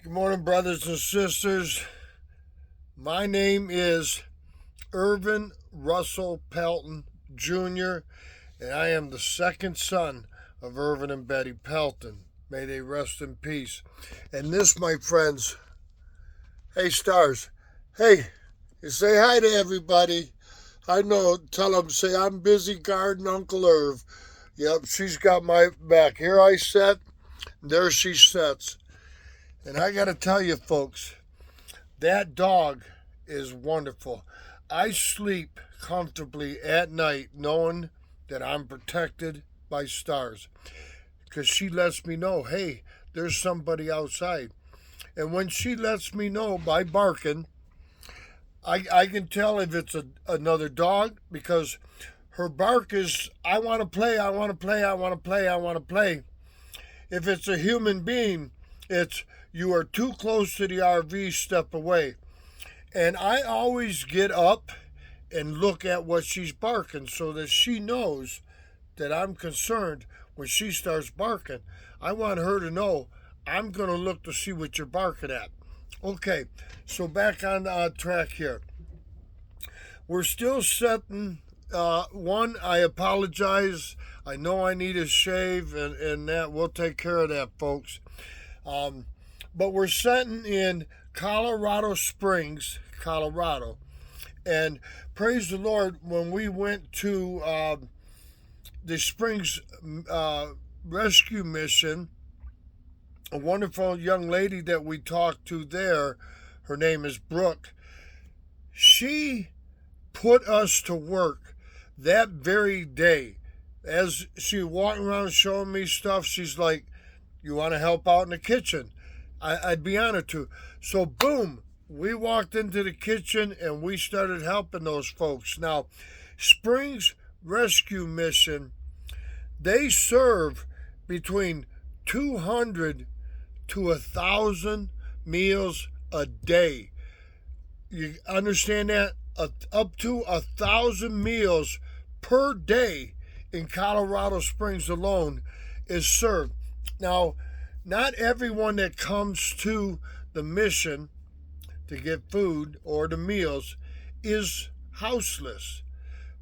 Good morning, brothers and sisters. My name is Irvin Russell Pelton Jr., and I am the second son of Irvin and Betty Pelton. May they rest in peace. And this, my friends, hey, stars, hey, you say hi to everybody. I know, tell them, say, I'm busy guarding Uncle Irv. Yep, she's got my back. Here I sit, there she sits. And I got to tell you, folks, that dog is wonderful. I sleep comfortably at night knowing that I'm protected by stars because she lets me know, hey, there's somebody outside. And when she lets me know by barking, I can tell if it's another dog because her bark is, I want to play, I want to play, I want to play, I want to play. If it's a human being, it's you are too close to the RV, step away. And I always get up and look at what she's barking so that she knows that I'm concerned when she starts barking. I want her to know I'm going to look to see what you're barking at. Okay, so back on track here. We're still setting. One, I apologize. I know I need a shave, and that we'll take care of that, folks. But we're setting in Colorado Springs, Colorado. And praise the Lord, when we went to the Springs Rescue Mission, a wonderful young lady that we talked to there, her name is Brooke, she put us to work that very day. As she was walking around showing me stuff, she's like, you want to help out in the kitchen? I'd be honored to. So boom, we walked into the kitchen and we started helping those folks. Now, Springs Rescue Mission, they serve between 200 to 1,000 meals a day. You understand that? Up to 1,000 meals per day in Colorado Springs alone is served. Now, not everyone that comes to the mission to get food or the meals is houseless.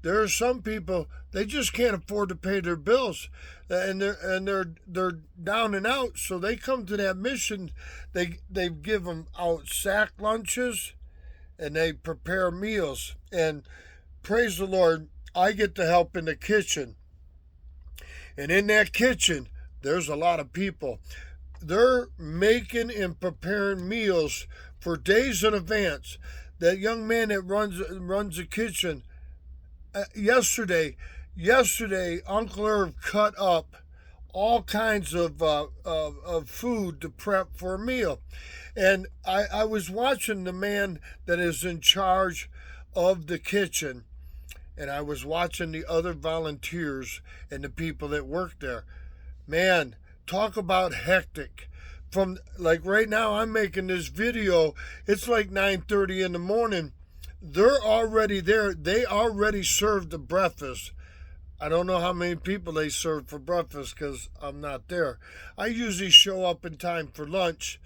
There are some people, they just can't afford to pay their bills, and they're down and out, so they come to that mission. They give them out sack lunches and they prepare meals, and praise the Lord, I get to help in the kitchen. And in that kitchen, there's a lot of people. They're making and preparing meals for days in advance. That young man that runs the kitchen, yesterday, Uncle Irv cut up all kinds of food to prep for a meal. And I was watching the man that is in charge of the kitchen, and I was watching the other volunteers and the people that work there. Man, talk about hectic. From like right now, I'm making this video. It's like 9:30 in the morning. They're already there. They already served the breakfast. I don't know how many people they served for breakfast because I'm not there. I usually show up in time for lunch.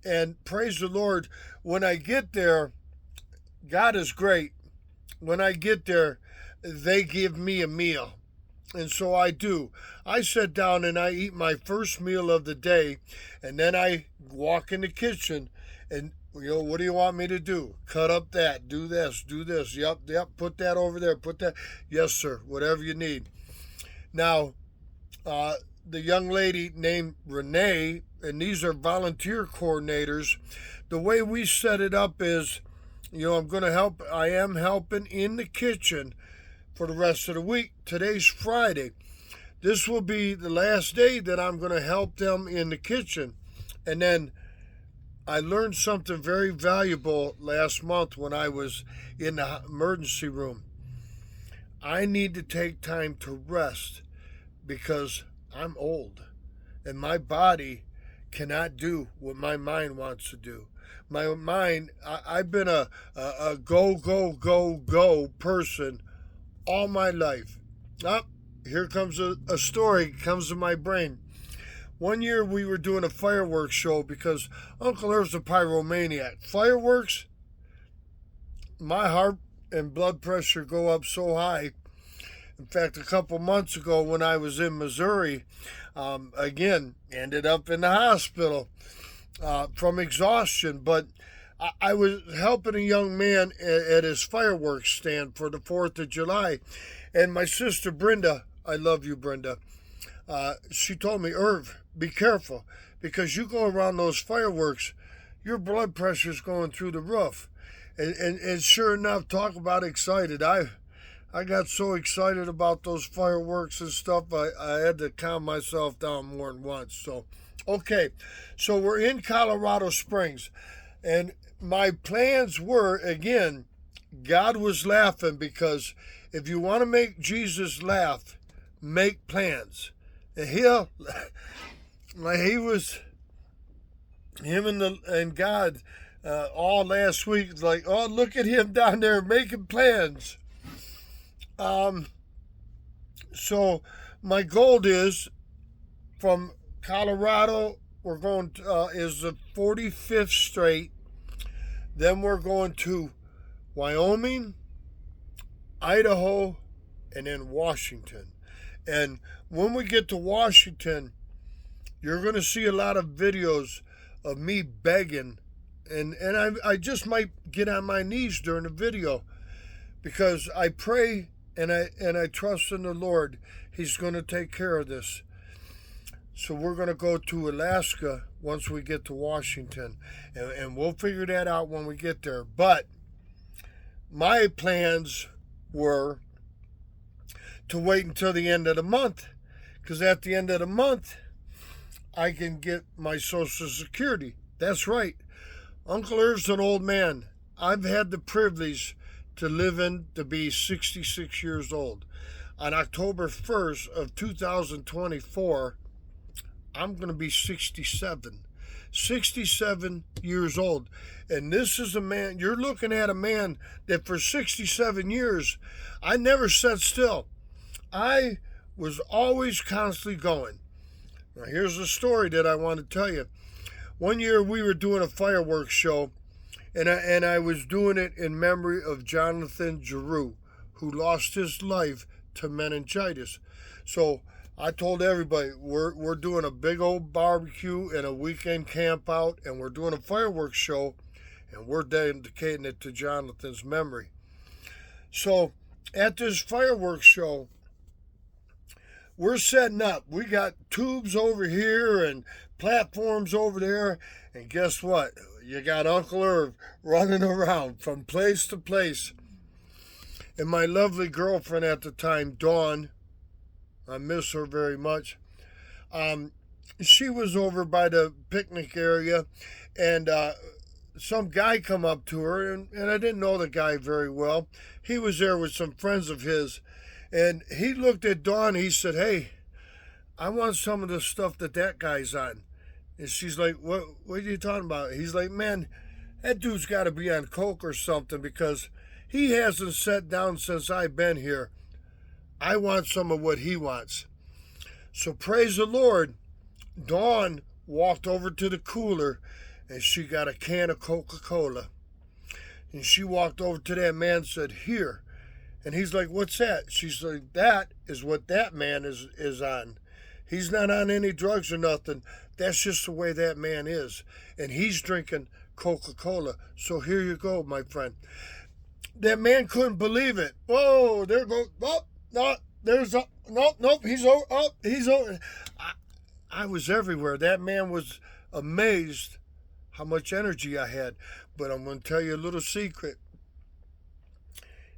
And praise the Lord, when I get there, God is great. When I get there, they give me a meal. And so I do. I sit down and I eat my first meal of the day, and then I walk in the kitchen and, what do you want me to do? Cut up that, do this. Yep, put that over there, put that. Yes, sir, whatever you need. Now, the young lady named Renee, and these are volunteer coordinators. The way we set it up is, I am helping in the kitchen for the rest of the week. Today's Friday. This will be the last day that I'm going to help them in the kitchen. And then I learned something very valuable last month when I was in the emergency room. I need to take time to rest because I'm old and my body cannot do what my mind wants to do. My mind, I've been a go person all my life. Here comes a story comes to my brain. One year we were doing a fireworks show because Uncle Irv's a pyromaniac. Fireworks, my heart and blood pressure go up so high. In fact, a couple months ago when I was in Missouri, again, ended up in the hospital from exhaustion. But I was helping a young man at his fireworks stand for the 4th of July. And my sister Brenda, I love you, Brenda, she told me, Irv, be careful, because you go around those fireworks, your blood pressure's going through the roof. And sure enough, talk about excited. I got so excited about those fireworks and stuff, I had to calm myself down more than once. So, okay, so we're in Colorado Springs. And my plans were, again, God was laughing, because if you want to make Jesus laugh, make plans. And him and God all last week, like, oh, look at him down there making plans. So my goal is from Colorado, we're going to, is the 45th straight. Then we're going to Wyoming, Idaho, and then Washington. And when we get to Washington, you're going to see a lot of videos of me begging. And I just might get on my knees during the video, because I pray and I trust in the Lord. He's going to take care of this. So we're going to go to Alaska once we get to Washington. And we'll figure that out when we get there. But my plans were to wait until the end of the month, because at the end of the month, I can get my Social Security. That's right. Uncle Irv's an old man. I've had the privilege to live in to be 66 years old. On October 1st of 2024, I'm going to be 67. 67 years old. And this is a man, you're looking at a man that for 67 years, I never sat still. I was always constantly going. Now here's the story that I want to tell you. One year we were doing a fireworks show, and I was doing it in memory of Jonathan Giroux, who lost his life to meningitis. So I told everybody, we're doing a big old barbecue and a weekend camp out, and we're doing a fireworks show, and we're dedicating it to Jonathan's memory. So at this fireworks show, we're setting up. We got tubes over here and platforms over there, and guess what? You got Uncle Irv running around from place to place. And my lovely girlfriend at the time, Dawn, I miss her very much, she was over by the picnic area, and some guy come up to her, and I didn't know the guy very well. He was there with some friends of his, and he looked at Dawn, he said, hey, I want some of the stuff that guy's on. And she's like, what are you talking about? He's like, man, that dude's got to be on coke or something, because he hasn't sat down since I've been here. I want some of what he wants. So praise the Lord, Dawn walked over to the cooler, and she got a can of Coca-Cola. And she walked over to that man and said, here. And he's like, what's that? She's like, that is what that man is on. He's not on any drugs or nothing. That's just the way that man is. And he's drinking Coca-Cola. So here you go, my friend. That man couldn't believe it. Oh, there goes. Oh, no, there's a. Nope, he's over. Oh, he's over. I was everywhere. That man was amazed how much energy I had. But I'm going to tell you a little secret.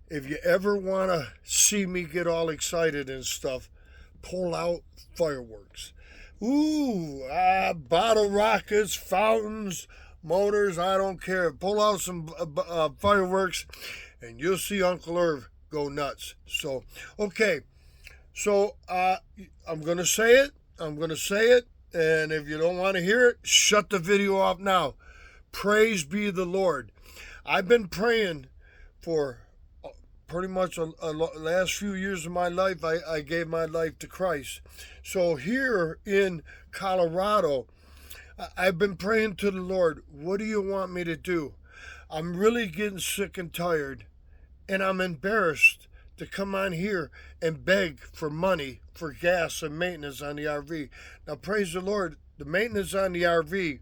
If you ever want to see me get all excited and stuff, pull out fireworks. Ooh, bottle rockets, fountains, motors, I don't care. Pull out some fireworks, and you'll see Uncle Irv go nuts. So, okay. So, I'm going to say it. And if you don't want to hear it, shut the video off now. Praise be the Lord. I've been praying for pretty much last few years of my life, I gave my life to Christ. So here in Colorado, I've been praying to the Lord, what do you want me to do? I'm really getting sick and tired, and I'm embarrassed to come on here and beg for money for gas and maintenance on the RV. Now, praise the Lord, the maintenance on the RV,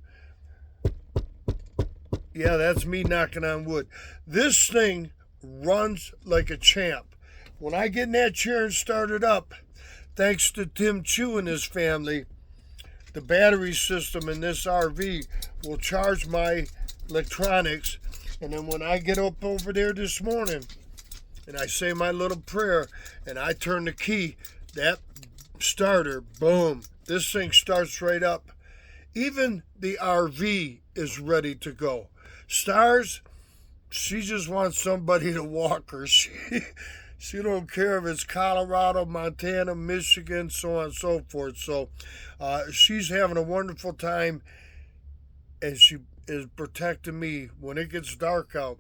yeah, that's me knocking on wood. This thing runs like a champ. When I get in that chair and start it up, thanks to Tim Chu and his family, the battery system in this RV will charge my electronics. And then when I get up over there this morning and I say my little prayer and I turn the key, that starter, boom, this thing starts right up. Even the RV is ready to go. Stars, she just wants somebody to walk her. She don't care if it's Colorado, Montana, Michigan, so on and so forth. So she's having a wonderful time, and she is protecting me. When it gets dark out,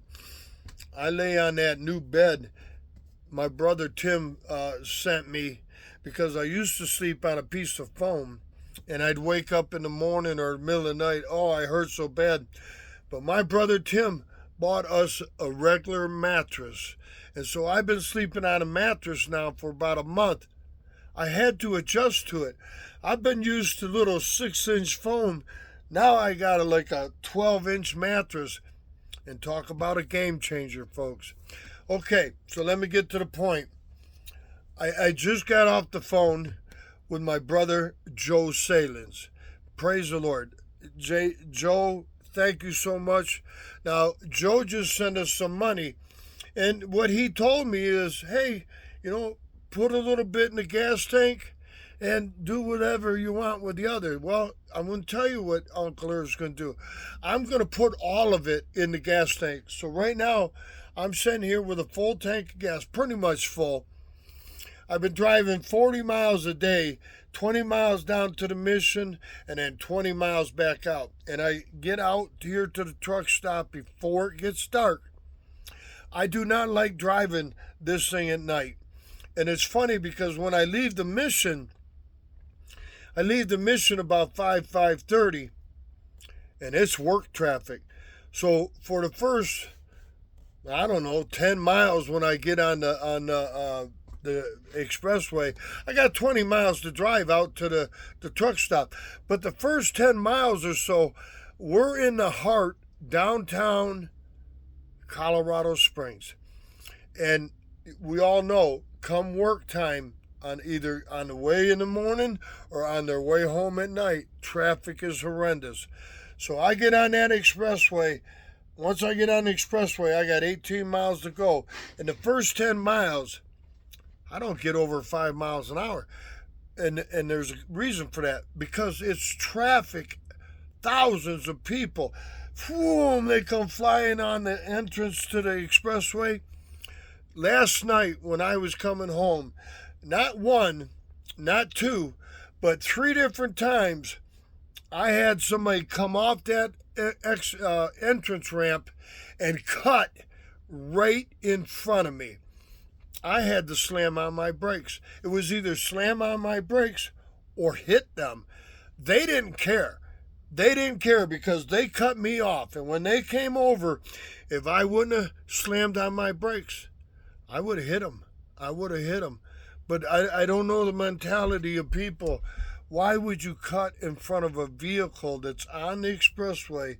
I lay on that new bed my brother Tim sent me, because I used to sleep on a piece of foam, and I'd wake up in the morning or middle of the night, oh, I hurt so bad. But my brother Tim bought us a regular mattress. And so I've been sleeping on a mattress now for about a month. I had to adjust to it. I've been used to little 6-inch foam. Now I got like a 12-inch mattress. And talk about a game changer, folks. Okay, so let me get to the point. I just got off the phone with my brother Joe Salins. Praise the Lord. Joe, thank you so much. Now, Joe just sent us some money. And what he told me is, hey, put a little bit in the gas tank and do whatever you want with the other. Well, I'm going to tell you what Uncle Irv's going to do. I'm going to put all of it in the gas tank. So right now, I'm sitting here with a full tank of gas, pretty much full. I've been driving 40 miles a day, 20 miles down to the mission, and then 20 miles back out. And I get out here to the truck stop before it gets dark. I do not like driving this thing at night. And it's funny because when I leave the mission about 5:30, and it's work traffic. So for the first, 10 miles when I get on the expressway, I got 20 miles to drive out to the truck stop. But the first 10 miles or so, we're in the heart, downtown Colorado Springs. And we all know, come work time, either on the way in the morning or on their way home at night, traffic is horrendous. So I get on that expressway. Once I get on the expressway, I got 18 miles to go. In the first 10 miles, I don't get over 5 miles an hour. And there's a reason for that. Because it's traffic, thousands of people. Boom, they come flying on the entrance to the expressway. Last night when I was coming home, not one, not two, but 3 different times, I had somebody come off that entrance ramp and cut right in front of me. I had to slam on my brakes. It was either slam on my brakes or hit them. They didn't care. They didn't care because they cut me off. And when they came over, if I wouldn't have slammed on my brakes, I would have hit them. But I don't know the mentality of people. Why would you cut in front of a vehicle that's on the expressway?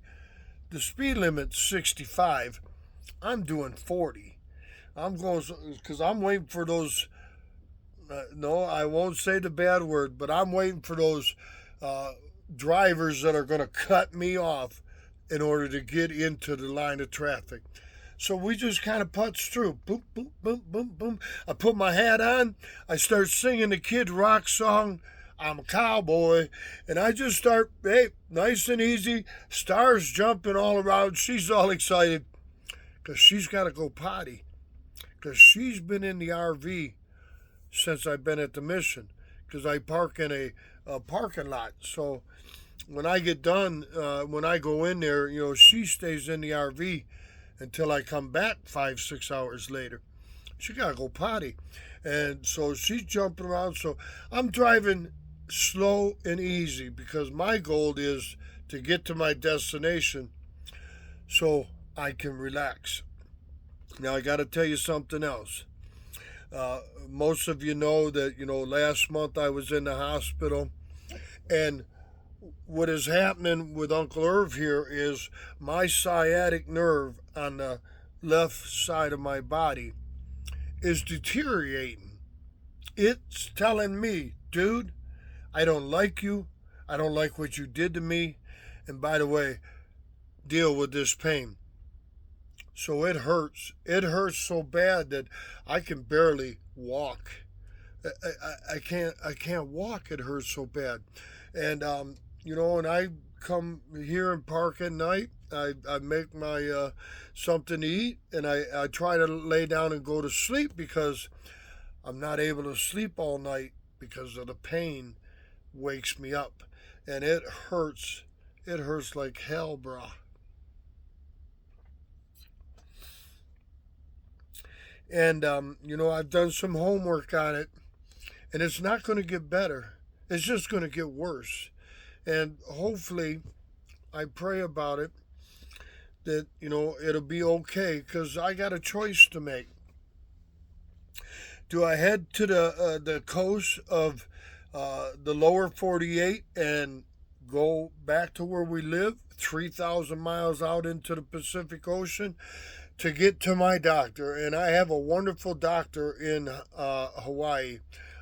The speed limit's 65. I'm doing 40. I'm going, because I'm waiting for those, no, I won't say the bad word, but I'm waiting for those drivers that are going to cut me off in order to get into the line of traffic. So we just kind of putz through. Boom, boom, boom, boom, boom. I put my hat on. I start singing the Kid Rock song, I'm a Cowboy. And I just start, hey, nice and easy. Stars jumping all around. She's all excited because she's got to go potty. Because she's been in the RV since I've been at the mission. Because I park in a parking lot. So when I get done, when I go in there, she stays in the RV until I come back 5-6 hours later. she got to go potty. And so she's jumping around. So I'm driving slow and easy because my goal is to get to my destination so I can relax. Now, I got to tell you something else. Most of you know that, last month I was in the hospital, and what is happening with Uncle Irv here is my sciatic nerve on the left side of my body is deteriorating. It's telling me, dude, I don't like you. I don't like what you did to me. And by the way, deal with this pain. So it hurts. It hurts so bad that I can barely walk. I can't walk. It hurts so bad. And when I come here and park at night, I make my something to eat, and I try to lay down and go to sleep because I'm not able to sleep all night because of the pain wakes me up. And it hurts. It hurts like hell, brah. And, I've done some homework on it, and it's not going to get better. It's just going to get worse. And hopefully, I pray about it, that, it'll be okay, because I got a choice to make. Do I head to the coast of the lower 48 and go back to where we live, 3,000 miles out into the Pacific Ocean, to get to my doctor? And I have a wonderful doctor in Hawaii,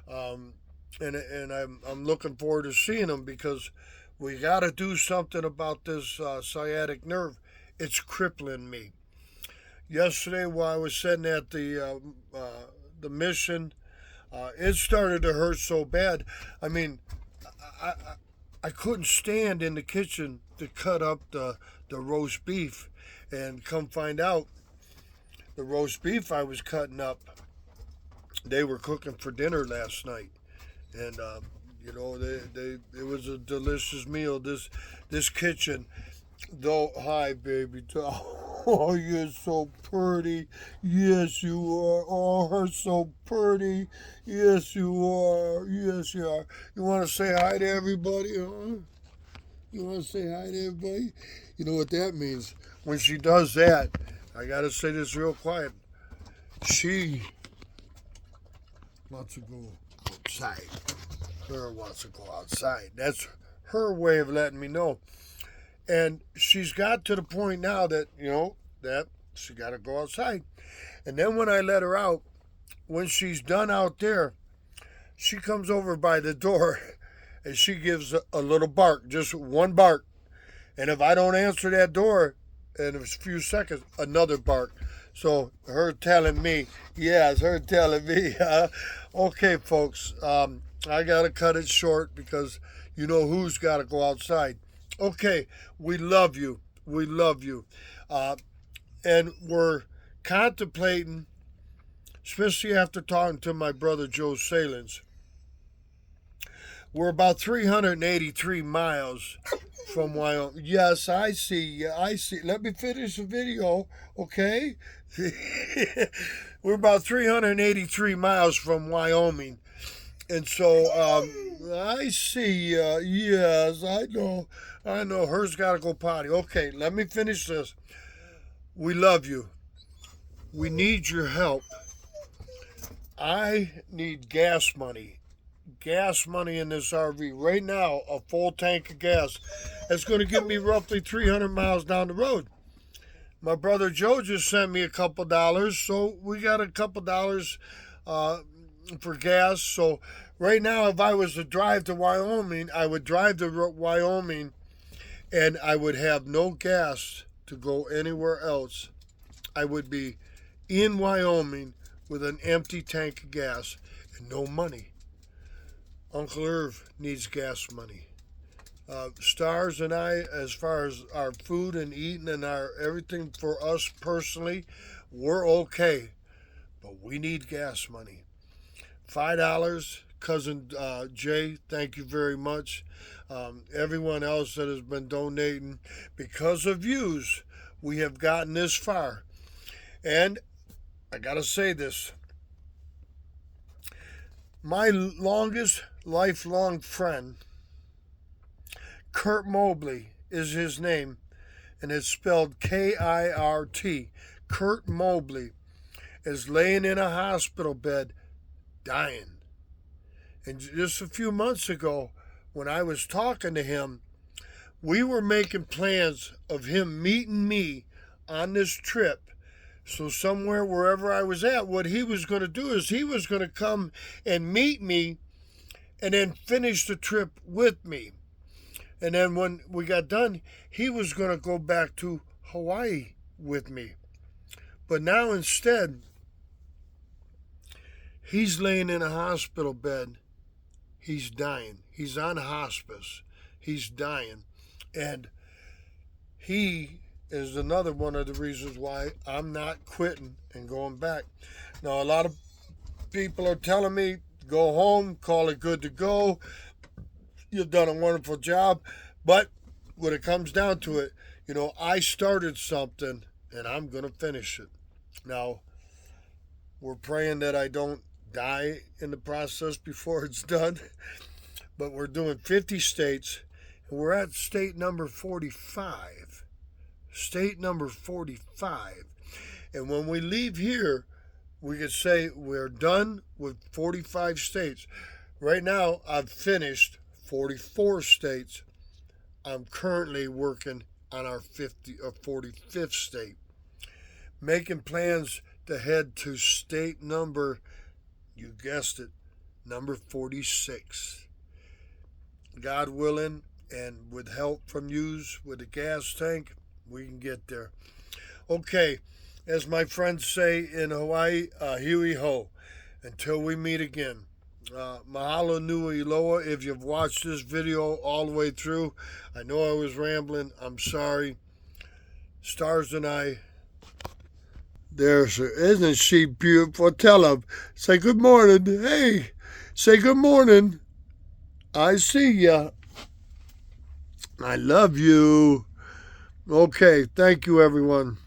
and I'm looking forward to seeing him because we got to do something about this sciatic nerve. It's crippling me. Yesterday, while I was sitting at the mission, it started to hurt so bad. I mean, I couldn't stand in the kitchen to cut up the roast beef, and come find out, the roast beef I was cutting up, they were cooking for dinner last night, and it was a delicious meal. This kitchen, though. Hi, baby. Oh, you're so pretty. Yes, you are. Oh, her so pretty. Yes, you are. Yes, you are. You want to say hi to everybody, huh? You want to say hi to everybody? You know what that means? When she does that, I got to say this real quiet. She wants to go outside. Her wants to go outside. That's her way of letting me know. And she's got to the point now that, that she got to go outside. And then when I let her out, when she's done out there, she comes over by the door and she gives a little bark, just one bark. And if I don't answer that door in a few seconds, another bark. So her telling me, yes, her telling me. Okay, folks, I got to cut it short because you know who's got to go outside. Okay, we love you. We love you. And we're contemplating, especially after talking to my brother Joe Salins, we're about 383 miles from Wyoming. Yes, I see. Let me finish the video, okay? We're about 383 miles from Wyoming. And so I see. Yes, I know. Her's got to go potty. Okay, let me finish this. We love you. We need your help. I need gas money. Gas money in this RV. Right now, a full tank of gas. It's going to get me roughly 300 miles down the road. My brother Joe just sent me a couple dollars, so we got a couple dollars for gas. So right now, if I was to drive to Wyoming, I would drive to Wyoming and I would have no gas to go anywhere else. I would be in Wyoming with an empty tank of gas and no money. Uncle Irv needs gas money. Stars and I, as far as our food and eating and our everything for us personally, we're okay. But we need gas money. $5, Cousin Jay, thank you very much. Everyone else that has been donating, because of yous, we have gotten this far. And I got to say this, My longest lifelong friend, Kurt Mobley is his name, and it's spelled Kirt. Kurt Mobley is laying in a hospital bed, dying. And just a few months ago, when I was talking to him, we were making plans of him meeting me on this trip. So somewhere, wherever I was at, what he was going to do is he was going to come and meet me and then finish the trip with me. And then when we got done, he was going to go back to Hawaii with me. But now instead, he's laying in a hospital bed. He's dying. He's on hospice. He's dying. And he is another one of the reasons why I'm not quitting and going back. Now, a lot of people are telling me, go home, call it good to go. You've done a wonderful job. But when it comes down to it, I started something and I'm going to finish it. Now, we're praying that I don't die in the process before it's done. But we're doing 50 states, and we're at state number 45. State number 45. And when we leave here, we could say we're done with 45 states. Right now, I've finished 44 states. I'm currently working on our 45th state. Making plans to head to state number, you guessed it, number 46. God willing, and with help from yous with the gas tank, we can get there. Okay, as my friends say in Hawaii, hui ho. Until we meet again. Mahalo nui loa. If you've watched this video all the way through, I know I was rambling. I'm sorry. Stars and I. There's her. Isn't she beautiful? Tell her. Say good morning. Hey, say good morning. I see ya. I love you. Okay, thank you, everyone.